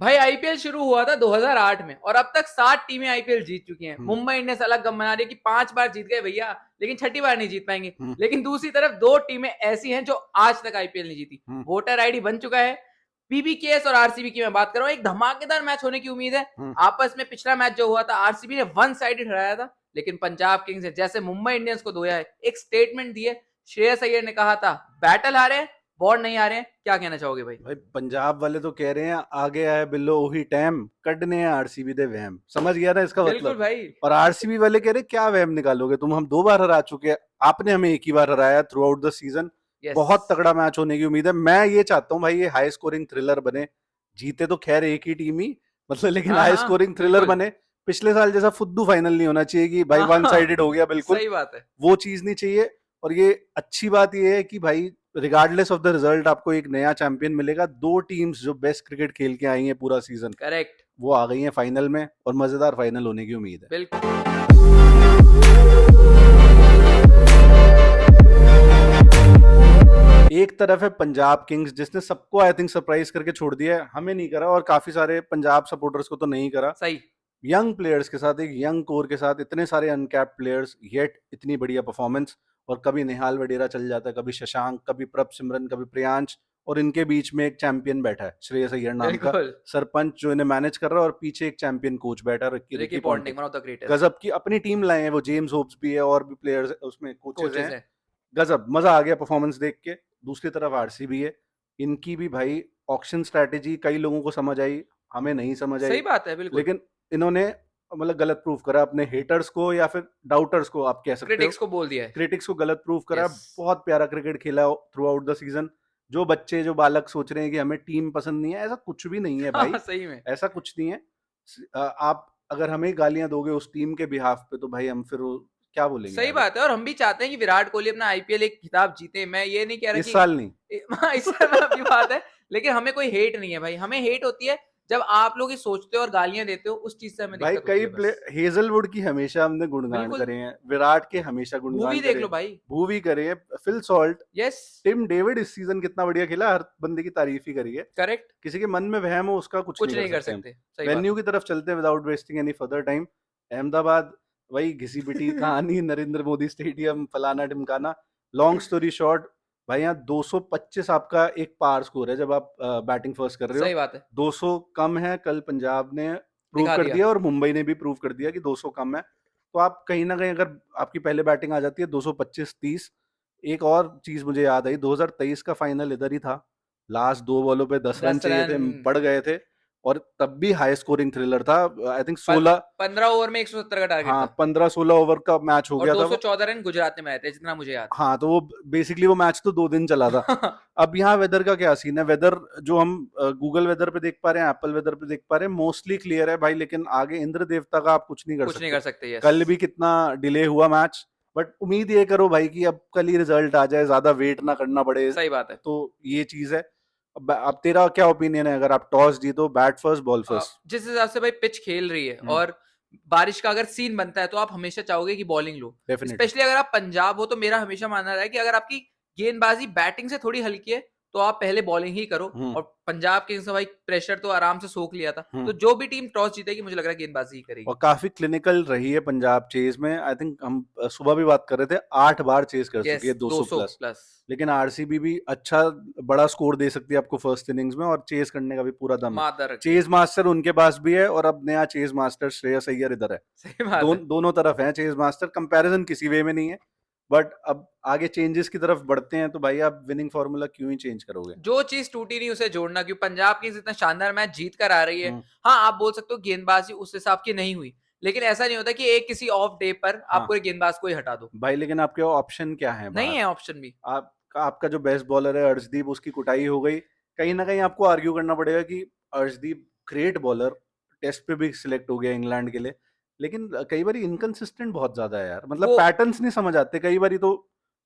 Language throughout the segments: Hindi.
भाई आईपीएल शुरू हुआ था 2008 में और अब तक 7 टीमें आईपीएल जीत चुकी हैं। मुंबई इंडियंस अलग गम बना रही है कि 5 बार जीत गए भैया, लेकिन छठी बार नहीं जीत पाएंगे। लेकिन दूसरी तरफ 2 टीमें ऐसी हैं जो आज तक आईपीएल नहीं जीती। वोटर आईडी बन चुका है। पीबीकेएस और आरसीबी की मैं बात कर रहा हूँ, एक धमाकेदार मैच होने की उम्मीद है। आपस में पिछला मैच जो हुआ था, आरसीबी ने वन साइडेड हराया था, लेकिन पंजाब किंग्स ने जैसे मुंबई इंडियंस को धोया है, एक स्टेटमेंट दी है। श्रेयस अय्यर ने कहा था बैटल हारे हैं, बॉल नहीं आ रहे हैं। क्या कहना चाहोगे भाई? भाई पंजाब वाले तो कह रहे हैं आ गया है बिल्लो वही टाइम कटने हैं आरसीबी दे वहम। समझ गया ना इसका बिल्कुल मतलब। भाई। और आरसीबी वाले कह रहे क्या वहम निकालोगे तुम, हम 2 बार हरा चुके हैं, आपने हमें एक ही बार हराया through out the season. Yes. बहुत तगड़ा मैच होने की उम्मीद है। मैं ये चाहता हूँ भाई ये हाई स्कोरिंग थ्रिलर बने। जीते तो खैर एक ही टीम ही, मतलब, लेकिन हाँ हाई हाँ स्कोरिंग थ्रिलर बिल्कुल। बने। पिछले साल जैसा फुद्दू फाइनल नहीं होना चाहिए कि भाई वन हाँ साइडेड हो गया बिल्कुल। सही बात है। वो चीज नहीं चाहिए। और ये अच्छी बात ये है कि भाई रिगार्डलेस ऑफ द रिजल्ट आपको एक नया चैंपियन मिलेगा। 2 टीम्स जो बेस्ट क्रिकेट खेल के आई हैं पूरा सीजन, करेक्ट। वो आ गई हैं फाइनल में और मजेदार फाइनल होने की उम्मीद है। बिल्कुल। एक तरफ है पंजाब किंग्स जिसने सबको आई थिंक सरप्राइज करके छोड़ दिया है, हमें नहीं करा और काफी सारे पंजाब सपोर्टर्स को तो नहीं करा। सही। यंग प्लेयर्स के साथ, एक यंग कोर के साथ इतने सारे अनकैप्ड प्लेयर्स, येट इतनी बढ़िया परफॉर्मेंस। और कभी निहाल वडेरा चल जाता है, कभी शशांक, कभी प्रभ सिमरन, कभी प्रियांश, और इनके बीच में एक चैंपियन बैठा है श्रेयस अय्यर नाम का बिल्कुल। सरपंच जो इन्हें मैनेज कर रहा है, और पीछे एक चैंपियन कोच बैठा है Ricky Ricky Ricky Ponting Ponting. One of the greatest गजब की अपनी टीम लाए हैं वो, जेम्स होप्स भी है और भी प्लेयर्स उसमें कोचेज कोचेस हैं। हैं। गजब मजा आ गया परफॉर्मेंस देख के। दूसरी तरफ आरसीबी है, इनकी भी भाई ऑक्शन स्ट्रैटेजी कई लोगों को समझ आई, हमें नहीं समझ सही आई। बात है बिल्कुल। लेकिन इन्होंने मतलब गलत प्रूव करा अपने हेटर्स को, या फिर डाउटर्स को आप कह सकते हो, क्रिटिक्स को बोल दिया है। क्रिटिक्स को गलत प्रूव करा। यस। बहुत प्यारा क्रिकेट खेला थ्रू आउट द सीजन। जो बच्चे जो बालक सोच रहे हैं कि हमें टीम पसंद नहीं है, ऐसा कुछ भी नहीं है हाँ भाई। सही में। ऐसा कुछ नहीं है। आप अगर हमें गालियां दोगे उस टीम के बिहाफ पे, तो भाई हम फिर क्या बोलेंगे सही आगे। बात है, और हम भी चाहते हैं कि विराट कोहली अपना आईपीएल एक खिताब जीते। मैं ये नहीं कह रहा इस कि साल नहीं। इस बात की बात है, लेकिन हमें कोई हेट नहीं है भाई। हमें हेट होती है जब आप लोग ये सोचते हो और गालियां देते हो, उस चीज से हमें भाई दिक्कत होती कई है प्ले बस। हेजलवुड की हमेशा हमने गुणगान बिल्कुल। करे हैं, विराट के हमेशा भूवी गुणगान देख करे लो हैं, भाई। भूवी करे हैं, Phil Salt, yes. Tim David इस सीजन कितना बढ़िया खेला, हर बंदे की तारीफ ही करी है। करेक्ट। किसी के मन में वहम हो उसका कुछ कुछ नहीं कर नहीं कर सकते हम। सकते, सही बात वेन्यू है। की तरफ चलते हैं without wasting any further time. Ahmedabad, वही घिसी पिटी कहानी, नरेंद्र मोदी स्टेडियम, फलाना ढिमकाना। लॉन्ग स्टोरी शॉर्ट, भाई यहाँ 225 आपका एक पार स्कोर है जब आप बैटिंग फर्स्ट कर रहे हो। सही बात है। 200 कम है, कल पंजाब ने प्रूव दिखा कर दिया। दिया और मुंबई ने भी प्रूव कर दिया कि 200 कम है। तो आप कहीं ना कहीं अगर आपकी पहले बैटिंग आ जाती है 225-30। एक और चीज मुझे याद आई, 2023 का फाइनल इधर ही था। लास्ट 2 बॉलों पे 10 रन 10 चाहिए रन। थे, पड़ गए थे। और तब भी हाई स्कोरिंग थ्रिलर था। आई थिंक 16, 15 ओवर में 170 का टारगेट हाँ था। 15-16 ओवर का मैच हो और गया था वो। 214 रन गुजरात ने बनाए थे, जितना मुझे याद हाँ तो वो बेसिकली वो मैच तो 2 दिन चला था। है। अब यहाँ वेदर का क्या सीन है? वेदर जो हम गूगल वेदर पे देख पा रहे हैं, एप्पल वेदर पे देख पा रहे हैं, मोस्टली क्लियर है भाई, लेकिन आगे इंद्र देवता का आप कुछ नहीं कर कुछ नहीं सकते। कर सकते। यस। कल भी कितना डिले हुआ मैच। बट उम्मीद ये करो भाई कि अब कल ही रिजल्ट आ जाए, ज्यादा वेट ना करना पड़े। सही बात है। तो ये चीज है। अब तेरा क्या ओपिनियन है, अगर आप टॉस जीतो, बैट फर्स्ट बॉल फर्स्ट? जिस हिसाब से भाई पिच खेल रही है और बारिश का अगर सीन बनता है, तो आप हमेशा चाहोगे कि बॉलिंग लो। डेफिनेटली। स्पेशली अगर आप पंजाब हो, तो मेरा हमेशा मानना रहा है कि अगर आपकी गेंदबाजी बैटिंग से थोड़ी हल्की है, तो आप पहले बॉलिंग ही करो। और पंजाब किंग्स ने भाई प्रेशर तो आराम से सोख लिया था। तो जो भी टीम टॉस जीतेगी, मुझे लग रहा है गेंदबाजी ही करेगी। और काफी क्लिनिकल रही है पंजाब चेज में। आई थिंक हम सुबह भी बात कर रहे थे, 8 बार चेज कर चुकी यस। है 200 200 प्लस। प्लस। लेकिन आरसीबी भी अच्छा बड़ा स्कोर दे सकती है आपको फर्स्ट इनिंग्स में, और चेज करने का भी पूरा दम है। मादा रखती है। चेज मास्टर उनके पास भी है, और अब नया चेज मास्टर श्रेयस अय्यर इधर है। सही बात है। दोनों तरफ है चेज मास्टर, कंपैरिजन किसी वे में नहीं है। बट अब आगे चेंजेस की तरफ बढ़ते हैं, तो भाई आप विनिंग फॉर्मूला क्यों ही चेंज करोगे? जो चीज टूटी नहीं उसे जोड़ना, क्योंकि पंजाब किंग्स इतना शानदार मैच जीत कर आ रही है। हम्म, हाँ आप बोल सकते हो गेंदबाजी उस हिसाब की नहीं हुई, लेकिन ऐसा नहीं होता कि एक किसी ऑफ डे पर आप हाँ पूरे गेंदबाज को ही हटा दो। भाई, लेकिन आपके ऑप्शन क्या है नहीं बाहर? है ऑप्शन भी। आपका जो बेस्ट बॉलर है अर्शदीप, उसकी कुटाई हो गई। कहीं ना कहीं आपको आर्ग्यू करना पड़ेगा कि अर्शदीप ग्रेट बॉलर, टेस्ट पे भी सिलेक्ट हो गया इंग्लैंड के लिए, लेकिन कई बार इनकंसिस्टेंट बहुत ज्यादा है यार, मतलब वो पैटर्न्स नहीं समझ आते। कई बार तो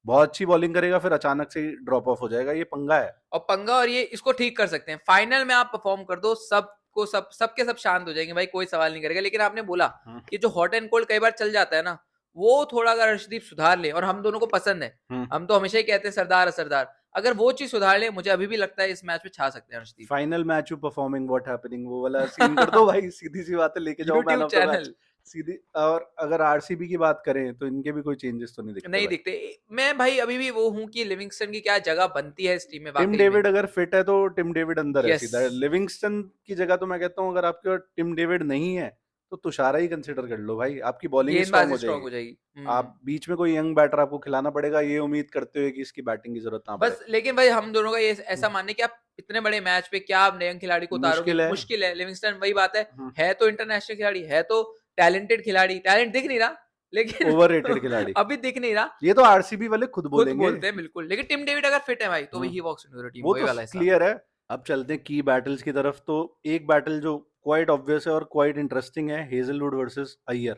बहुत अच्छी बॉलिंग करेगा, फिर अचानक से ड्रॉप ऑफ हो जाएगा, ये पंगा है। और पंगा, और ये इसको ठीक कर सकते हैं। फाइनल में आप परफॉर्म कर दो, सबको सबके सब शांत हो जाएंगे भाई, कोई सवाल नहीं करेगा। लेकिन आपने बोला हम्म, कि जो हॉट एंड कोल्ड कई बार चल जाता है ना, वो थोड़ा अगर अर्शदीप सुधार ले, और हम दोनों को पसंद है, हम्म, हम तो हमेशा ही कहते हैं सरदार असरदार। अगर वो चीज सुधार ले, मुझे अभी भी लगता है इस मैच में छा सकते हैं Arshdeep. Final match you performing what happening, वो वाला सीन कर दो भाई, सीधी सी बात है, लेके जाओ man YouTube of the match channel सीधी। और अगर आरसीबी की बात करें तो इनके भी कोई चेंजेस तो नहीं दिखते नहीं भाई। दिखते। मैं भाई अभी भी वो हूँ कि लिविंगस्टन की क्या जगह बनती है इस टीम में टिम वाकई में। डेविड अगर फिट है तो टिम डेविड अंदर है यस, सीधा। लिविंगस्टन की जगह तो मैं कहता हूँ अगर आपके पास टिम डेविड नहीं है तो तुषारा ही कंसिडर कर लो भाई, आपकी बॉलिंग ही स्ट्रांग गेंदबाजी हो स्ट्रांग जाएगी। हो जाएगी। आप बीच में कोई यंग बैटर आपको खिलाना पड़ेगा, ये उम्मीद करते हुए कि इसकी बैटिंग की जरूरत ना पड़े। बस लेकिन भाई हम दोनों का ये ऐसा हम्म, मानने कि आप इतने बड़े मैच पे क्या आप नए खिलाड़ी को उतारोगे, मुश्किल है। मुश्किल है। लिविंगस्टन वही बात हम्म, है तो इंटरनेशनल खिलाड़ी, है तो टैलेंटेड खिलाड़ी, टैलेंट दिख नहीं रहा लेकिन ओवररेटेड खिलाड़ी। अभी दिख नहीं रहा, ये तो आरसीबी वाले खुद खुद बोलेंगे। बोलते हैं बिल्कुल। लेकिन टिम डेविड अगर फिट है भाई तो हम्म, ही वॉक्स इनटू द टीम, वो वही तो वाला हिसाब है। क्लियर है। अब चलते हैं की बैटल्स की तरफ। तो एक बैटल जो क्वाइट ऑब्वियस है और क्वाइट इंटरेस्टिंग है, Hazlewood versus Iyer.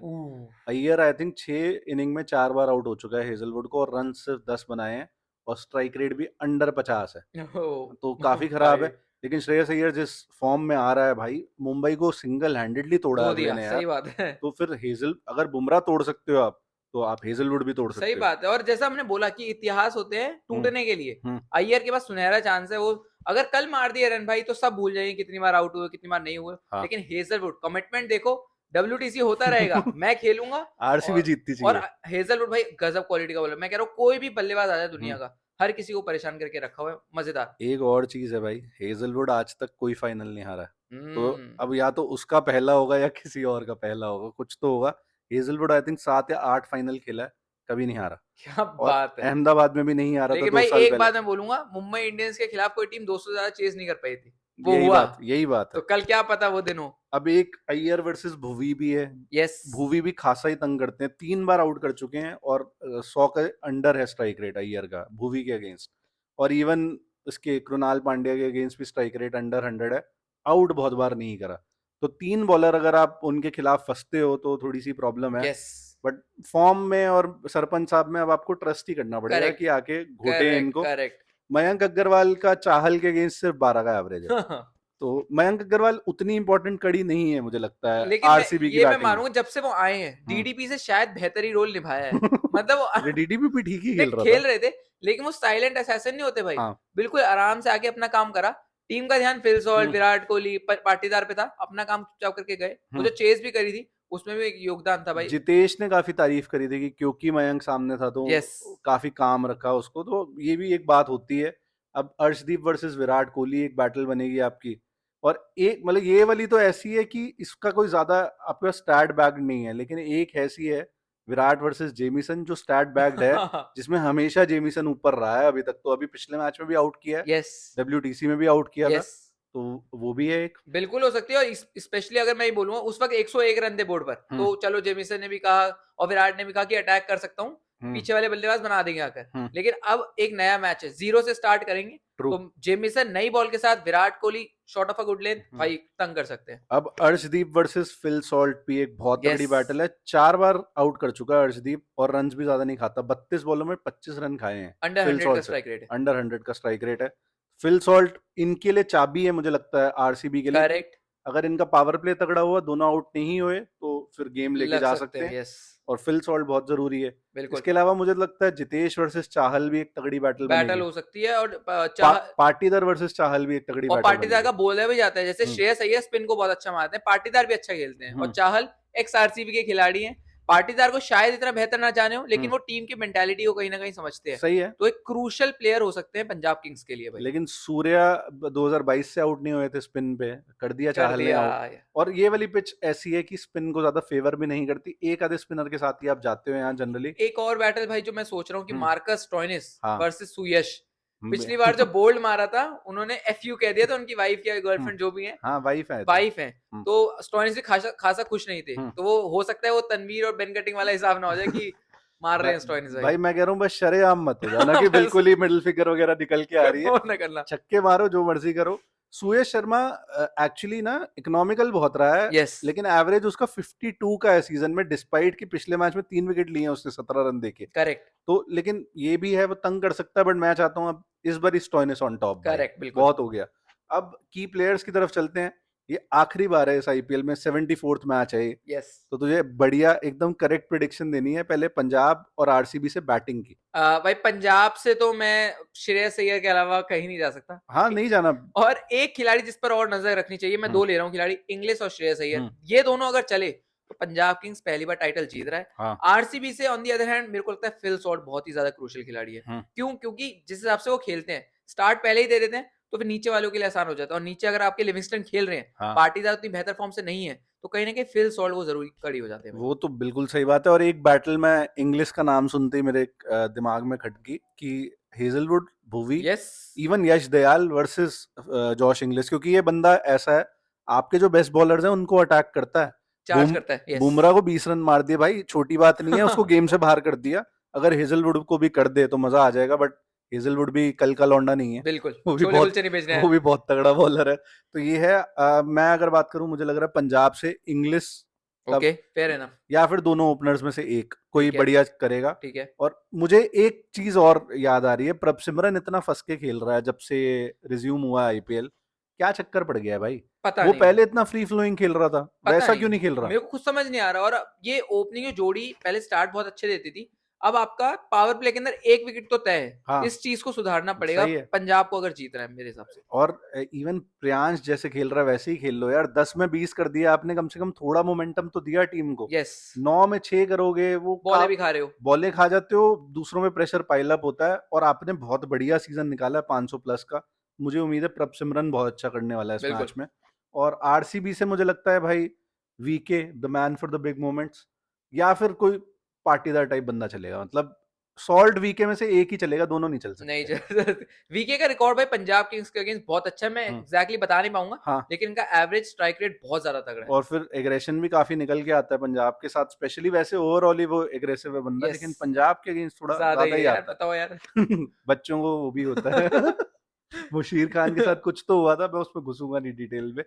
Iyer I think 6 inning में 4 बार आउट हो चुका है हेजलवुड को, और रन सिर्फ 10 बनाए हैं, और स्ट्राइक रेट भी अंडर 50 है, तो काफी खराब है। भाई लेकिन श्रेयस अय्यर जिस फॉर्म में आ रहा है भाई, मुंबई को सिंगल हैंडेडली तोड़ा है धो अगले दिया, ने यार। सही बात है। तो फिर हेजल, अगर बुमराह तोड़ सकते हो आप, तो आप हेजलवुड भी तोड़ सही सकते हो। बात है। और जैसा हमने बोला कि इतिहास होते हैं हम्म, टूटने के लिए, हम्म, अय्यर के पास सुनहरा चांस है। वो अगर कल मार दिए रन भाई तो सब भूल जाएंगे कितनी बार आउट हुए, कितनी बार नहीं हुए। हाँ। लेकिन हेजलवुड कमिटमेंट देखो, WTC होता रहेगा, मैं खेलूंगा। आरसीबी और जीतती और चाहिए। हेजलवुड भाई गजब क्वालिटी का बॉलर, मैं कह रहा हूँ कोई भी बल्लेबाज आ जाए दुनिया हम्म, का, हर किसी को परेशान करके रखा हुआ है, मजेदार। एक और चीज है भाई, हेजलवुड आज तक कोई फाइनल नहीं हारा है। तो हम्म। अब या तो उसका पहला होगा या किसी और का पहला होगा, कुछ तो होगा। हेजलवुड आई थिंक 7 या 8 फाइनल खेला है, कभी नहीं हारा। क्या और बात है। अहमदाबाद में भी नहीं हारा था लेकिन दो भाई साल एक पहले। बात मैं बोलूंगा, मुंबई इंडियंस के खिलाफ कोई टीम 200 से ज्यादा चेज नहीं कर पाई थी, वो यही हुआ। बात, यही बात तो है। कल क्या पता वो दिन हो। अब एक अय्यर वर्सेस भुवी भी है। यस। भुवी भी खासा ही तंग करते हैं, 3 बार आउट कर चुके हैं, और 100 के अंडर है स्ट्राइक रेट अय्यर का भुवी के अगेंस्ट। और इवन इसके कृणाल पांड्या के अगेंस्ट भी स्ट्राइक रेट अंडर 100 है। आउट बहुत बार नहीं करा। तो 3 बॉलर अगर आप उनके खिलाफ फंसते हो तो थोड़ी सी प्रॉब्लम है। यस। बट फॉर्म में और सरपंच साहब में अब आपको ट्रस्ट ही करना पड़ेगा करेक्ट, कि आके घोटे करेक्ट, इनको। करेक्ट। मयंक अग्रवाल का चाहल के अगेंस्ट सिर्फ 12 का एवरेज है। तो मयंक अग्रवाल उतनी इंपॉर्टेंट कड़ी नहीं है मुझे लगता है लेकिन आरसीबी की मैं बैटिंग में। मानूंगा जब से वो आए हैं हम्म। डीडीपी से शायद बेहतरी रोल निभाया है। मतलब वो डीडीपी भी ठीक ही नहीं खेल रहा था। खेल रहे थे, लेकिन वो साइलेंट असैसिन नहीं होते भाई। हाँ। बिल्कुल आराम से आके अपना काम करा। टीम का ध्यान फिल सॉल्ट, हम्म, विराट कोहली, पाटीदार पे था, अपना काम चुपचाप करके गए। वो हम्म। जो चेज भी करी थी उसमें भी एक योगदान था भाई। जितेश ने काफी तारीफ करी थी कि क्योंकि मयंक सामने था तो यस। काफी काम रखा उसको, तो ये भी एक बात होती है। अब अर्शदीप वर्सेस विराट कोहली एक बैटल बनेगी आपकी। और एक मतलब ये वाली तो ऐसी है कि इसका कोई ज्यादा आपके पास स्टैट बैग नहीं है, लेकिन एक ऐसी है विराट वर्सेस जेमिसन जो स्टैट बैग्ड है, जिसमें हमेशा जेमिसन ऊपर रहा है अभी तक। तो अभी पिछले मैच में भी आउट किया है, यस। WTC में भी आउट किया था, यस। तो वो भी है एक। बिल्कुल हो सकती है। और स्पेशली अगर मैं ये बोलूंगा, उस वक्त 101 रन थे बोर्ड पर, हम्म, तो चलो जेमिसन ने भी कहा और विराट ने भी कहा कि अटैक कर सकता हूँ, हम्म, पीछे वाले बल्लेबाज बना देंगे आकर। हम्म। लेकिन अब एक नया मैच है, 0 से स्टार्ट करेंगे। ट्रू। तो जेमिसन नई बॉल के साथ, Virat Kohli shot of a good length, hmm. भाई तंग कर सकते हैं। अब अर्शदीप वर्सेस फिल सॉल्ट भी एक बहुत यस। तगड़ी बैटल है। 4 बार आउट कर चुका है अर्शदीप, और रन भी ज्यादा नहीं खाता, 32 बॉलों में 25 रन खाए हैं अंडर फिल 100 का सॉल्ट से। स्ट्राइक रेट है। अंडर 100 का स्ट्राइक रेट है। फिल सॉल्ट इनके लिए चाबी है मुझे लगता है आरसीबी के लिए, कि करेक्ट। अगर इनका पावर प्ले तगड़ा हुआ, दोनों आउट नहीं हुए, तो फिर गेम लेके लग जा सकते सकते हैं। हैं। यस। और फिल सॉल्ट बहुत जरूरी है। बिल्कुल। इसके अलावा मुझे लगता है जितेश वर्सेस चाहल भी एक तगड़ी बैटल बैटल बनेगी। हो सकती है। और चाह पाटीदार वर्सेस चाहल भी एक तगड़ी और बैटल पाटीदार बनेगी। का बोला भी जाता है, जैसे हम्म, श्रेयस अय्यर स्पिन को बहुत अच्छा मारते हैं, पाटीदार भी अच्छा खेलते हैं। और हम्म, चाहल एक्स आरसीबी के खिलाड़ी हैं। पाटीदार को शायद इतना बेहतर ना जाने हो, लेकिन हम्म। वो टीम की मेंटालिटी को कहीं ना कहीं समझते हैं। सही है। तो एक क्रूशियल प्लेयर हो सकते हैं पंजाब किंग्स के लिए भाई। लेकिन सूर्या 2022 से आउट नहीं हुए थे स्पिन पे, कर दिया कर चाहल ने दिया। आउट। और ये वाली पिच ऐसी है कि स्पिन को ज्यादा फेवर भी नहीं करती, एक आधे स्पिनर के साथ ही आप जाते हो यहाँ जनरली। एक और बैटल भाई जो मैं सोच रहा हूँ कि हम्म, मार्कस स्टोइनिस हाँ। वर्सेस सुयश। हम्म, पिछली बार जो बोल्ड मारा था, उन्होंने FU कह दिया था उनकी वाइफ या हम्म, गर्लफ्रेंड जो भी है, हाँ वाइफ है वाइफ है। हम्म, तो स्टोइनिस भी खासा खासा खुश नहीं थे। हम्म। तो वो हो सकता है वो तनवीर और बेन कटिंग वाला हिसाब ना हो जाए कि मार रहे हैं स्टोइनिस भाई। भाई मैं कह रहा हूँ बस शरेआम मत हो जाना कि बस बिल्कुल ही मिडिल फिगर वगैरह निकल के आ रही है। वो ना करना। छक्के मारो, जो मर्जी करो। सुयश शर्मा एक्चुअली ना इकोनॉमिकल बहुत रहा है, यस। लेकिन एवरेज उसका 52 का है सीजन में, डिस्पाइट कि पिछले मैच में 3 विकेट लिए हैं उसने 17 रन देके। करेक्ट। तो लेकिन ये भी है, वो तंग कर सकता है, बट मैं चाहता हूँ अब इस बार स्टोइनिस ऑन टॉप भाई, करेक्ट। बिल्कुल। बहुत हो गया। अब की प्लेयर्स की तरफ चलते हैं। ये आखिरी बार है इस आईपीएल में, 74th मैच है ये, यस। तो तुझे बढ़िया एकदम करेक्ट प्रिडिक्शन देनी है पहले पंजाब और आरसीबी से बैटिंग की। भाई पंजाब से तो मैं श्रेयस अय्यर के अलावा कहीं नहीं जा सकता। हाँ नहीं जाना। और एक खिलाड़ी जिस पर और नजर रखनी चाहिए, मैं हम्म, दो ले रहा हूँ खिलाड़ी, इंग्लिश और श्रेयस अय्यर। हम्म, ये दोनों अगर चले तो पंजाब किंग्स पहली बार टाइटल जीत रहा है। हाँ, आरसीबी से ऑन दी अदर हैंड मेरे को लगता है फिल सॉल्ट बहुत ही ज्यादा क्रूशियल खिलाड़ी है। हम्म, क्यों? क्योंकि जिस हिसाब से वो खेलते हैं, स्टार्ट पहले ही दे देते हैं, तो फिर नीचे वालों के लिए आसान हो जाता है। और नीचे अगर आपके लिविंगस्टन खेल रहे हैं, हाँ, पार्टीदार उतनी बेहतर फॉर्म से नहीं है, तो कहीं ना कहीं फिल सॉल्ट वो जरूरी खड़ी हो जाते हैं भाई। वो तो बिल्कुल सही बात है। और एक बैटल में इंग्लिश का नाम सुनते ही मेरे दिमाग में खटकी कि हेजलवुड, भुवी, यस। इवन यश दयाल वर्सेस जॉश इंग्लिश, क्योंकि ये बंदा ऐसा है, आपके जो बेस्ट बॉलर्स हैं उनको अटैक करता है। चार्ज करता है। यस। बुमराह को 20 रन मार दिए भाई, छोटी बात नहीं है, उसको गेम से बाहर कर दिया। अगर हेजलवुड को भी कर दे तो मजा आ जाएगा, बट हेजलवुड भी कल का लौंडा नहीं है। बिल्कुल वो भी छोले बहुत कुलचे नहीं बेच रहे वो हैं। भी बहुत तगड़ा बॉलर है। तो ये है, मैं अगर बात करूं, मुझे लग रहा है पंजाब से इंग्लिश का, ओके, फेयर एनफ। या फिर दोनों ओपनर्स में से एक कोई ठीक है। बढ़िया करेगा। ठीक है। और मुझे एक चीज और याद आ रही है, प्रभसिमरन इतना फंस के खेल रहा है जब से रिज्यूम हुआ आईपीएल, क्या चक्कर पड़ गया है भाई? पता वो नहीं भाई। पहले इतना फ्री फ्लोइंग खेल रहा था, पता वैसा नहीं क्यों नहीं खेल रहा? मेरे को खुद समझ नहीं आ रहा। और ये ओपनिंग जो जोड़ी पहले स्टार्ट बहुत अच्छे देती थी, अब आपका पावर प्ले के अंदर एक विकेट तो तय है। हाँ, इस चीज को सुधारना पड़ेगा सही है। पंजाब को अगर जीतना है मेरे हिसाब से। और इवन प्रियांश जैसे खेल रहा है वैसे ही खेल लो यार, 10 में 20 कर दिया आपने, कम से कम थोड़ा मोमेंटम तो दिया टीम को। यस। 9 में 6 करोगे, वो बॉले भी खा रहे हो। बॉलें खा जाते हो, दूसरों में प्रेशर पाइल अप होता है। और आपने बहुत बढ़िया सीजन निकाला है 500 प्लस का। मुझे उम्मीद है प्रभसिमरन बहुत अच्छा करने वाला है इस बिल्कुल। मैच में। और आरसीबी से मुझे लगता है भाई, VK the man for the big moments, या फिर कोई पाटीदार टाइप बंदा चलेगा, मतलब सॉल्ट वीके में से एक ही चलेगा, दोनों नहीं चल नहीं सकते। वीके का रिकॉर्ड भाई पंजाब किंग्स के अगेंस्ट बहुत अच्छा है। मैं हम्म, एग्जैक्टली बता नहीं पाऊंगा, हाँ। लेकिन इनका एवरेज स्ट्राइक रेट बहुत ज्यादा तगड़ा है। और फिर एग्रेशन भी काफी निकल के आता है पंजाब के साथ, स्पेशली वैसे ओवरऑल ही वो एग्रेसिव है बंदा, यस। लेकिन पंजाब के अगेंस्ट थोड़ा ज्यादा ही ज्यादा है ही यार, आता बताओ यार। है। बच्चों को वो भी होता है। मुशीर खान के साथ कुछ तो हुआ था, मैं उसमें घुसूंगा नहीं डिटेल में।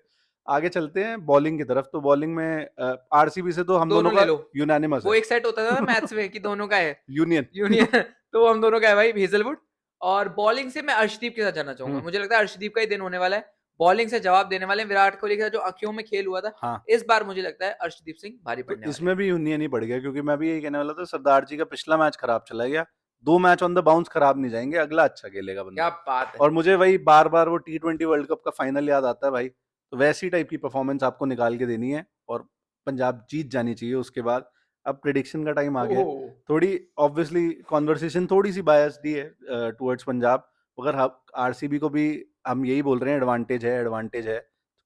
आगे चलते हैं बॉलिंग की तरफ। तो बॉलिंग में आरसीबी से तो हम दोनों दोनों ले का लो। यूनानिमस वो है। एक सेट होता था ना मैथ्स में कि दोनों का है यूनियन। यूनियन। तो हम दोनों का है भाई हेजलवुड। और बॉलिंग से मैं अर्शदीप के साथ जाना चाहूंगा। हम्म, मुझे लगता है अर्शदीप का ही दिन होने वाला है। बॉलिंग से जवाब देने वाले हैं। विराट कोहली के साथ जो आंखों में खेल हुआ था, हाँ। इस बार मुझे लगता है अर्शदीप सिंह भारी तो पड़ने वाले हैं। इसमें भी यूनियन ही बढ़ गया, क्योंकि मैं भी यही कहने वाला था, सरदार जी का पिछला मैच खराब चला गया, 2 मैच ऑन द बाउंस खराब नहीं जाएंगे, अगला अच्छा खेलेगा क्या बंदा। बात है। और मुझे वही बार बार वो T20 वर्ल्ड कप का फाइनल याद आता है भाई। तो वैसी टाइप की परफॉर्मेंस आपको निकाल के देनी है, और पंजाब जीत जानी चाहिए उसके बाद। अब प्रिडिक्शन का टाइम आ गया है। ओह। थोड़ी ऑब्वियसली कॉन्वर्सेशन थोड़ी सी बायस्ड ही है टुवर्ड्स पंजाब, मगर आरसीबी को भी हम यही बोल रहे हैं, एडवांटेज है, एडवांटेज है।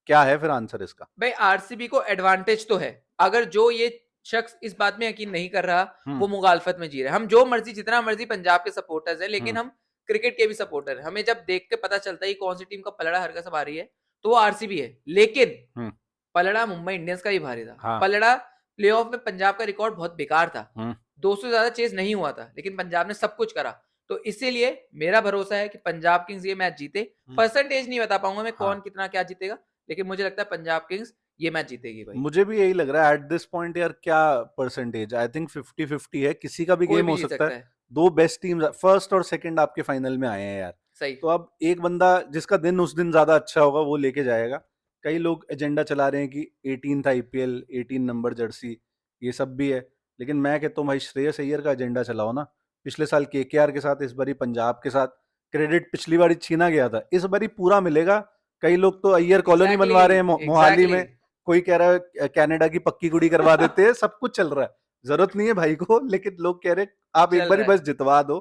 क्या है फिर आंसर इसका? भाई आरसीबी को एडवांटेज तो है। अगर जो ये शख्स इस बात में यकीन नहीं कर रहा, वो मुगालफत में जी रहा है। हम जो मर्जी, जितना मर्जी पंजाब के सपोर्टर्स हैं, लेकिन हम क्रिकेट के भी सपोर्टर हैं। हमें जब देख के पता चलता है कि कौन सी टीम का पलड़ा हर कसम आ रही है, तो वो आरसीबी है। लेकिन हम्म, पलड़ा मुंबई इंडियंस का भी भारी था। हाँ, पलड़ा प्लेऑफ में पंजाब का रिकॉर्ड बहुत बेकार था। हम्म, 200 से ज्यादा चेज नहीं हुआ था, लेकिन पंजाब ने सब कुछ करा। तो इसीलिए मेरा भरोसा है कि पंजाब किंग्स ये मैच जीते। परसेंटेज नहीं बता पाऊंगा मैं हाँ। कौन कितना क्या जीतेगा, लेकिन मुझे लगता है पंजाब किंग्स ये मैच जीतेगी भाई। मुझे भी यही लग रहा है एट दिस पॉइंट यार। क्या परसेंटेज? आई थिंक 50-50 है, किसी का भी कोई गेम भी हो जीत सकता सकता है। है। दो बेस्ट टीम फर्स्ट और सेकंड आपके फाइनल में आए हैं यार। सही। तो अब एक बंदा जिसका दिन उस दिन ज्यादा अच्छा होगा वो लेके जाएगा। कई लोग एजेंडा चला रहे हैं कि 18th आईपीएल, 18 नंबर जर्सी, ये सब भी है। लेकिन मैं कहता हूँ भाई, श्रेयस अय्यर का एजेंडा चलाओ ना। पिछले साल केकेआर के साथ, इस बारी पंजाब के साथ। क्रेडिट पिछली बारी छीना गया था, इस बारी पूरा मिलेगा। कई लोग तो अय्यर कॉलोनी एग्जैक्टली। बनवा रहे हैं मोहाली एग्जैक्टली। में। कोई कह रहा है कनाडा की पक्की कुड़ी करवा देते हैं। सब कुछ चल रहा है, जरूरत नहीं है भाई को, लेकिन लोग कह रहे हैं आप एक चल बार ही रहा है। बस जितवा दो।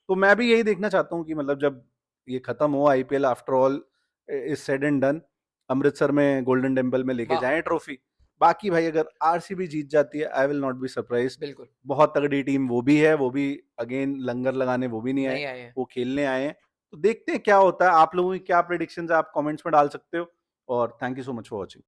तो मैं भी यही देखना चाहता हूँ कि मतलब जब ये खत्म हो IPL, after all is said and done, Amritsar में गोल्डन टेम्पल में लेके वाह। जाएं ट्रॉफी। बाकी भाई अगर आरसीबी जीत जाती है, I will not be surprise. बिल्कुल। बहुत तगड़ी टीम वो भी है, वो भी अगेन लंगर लगाने वो भी नहीं आए, नहीं आए हैं। वो खेलने आए हैं। तो देखते हैं क्या होता है। आप लोगों की क्या प्रेडिक्शंस है, आप कमेंट्स में डाल सकते हो। और thank you so much for watching.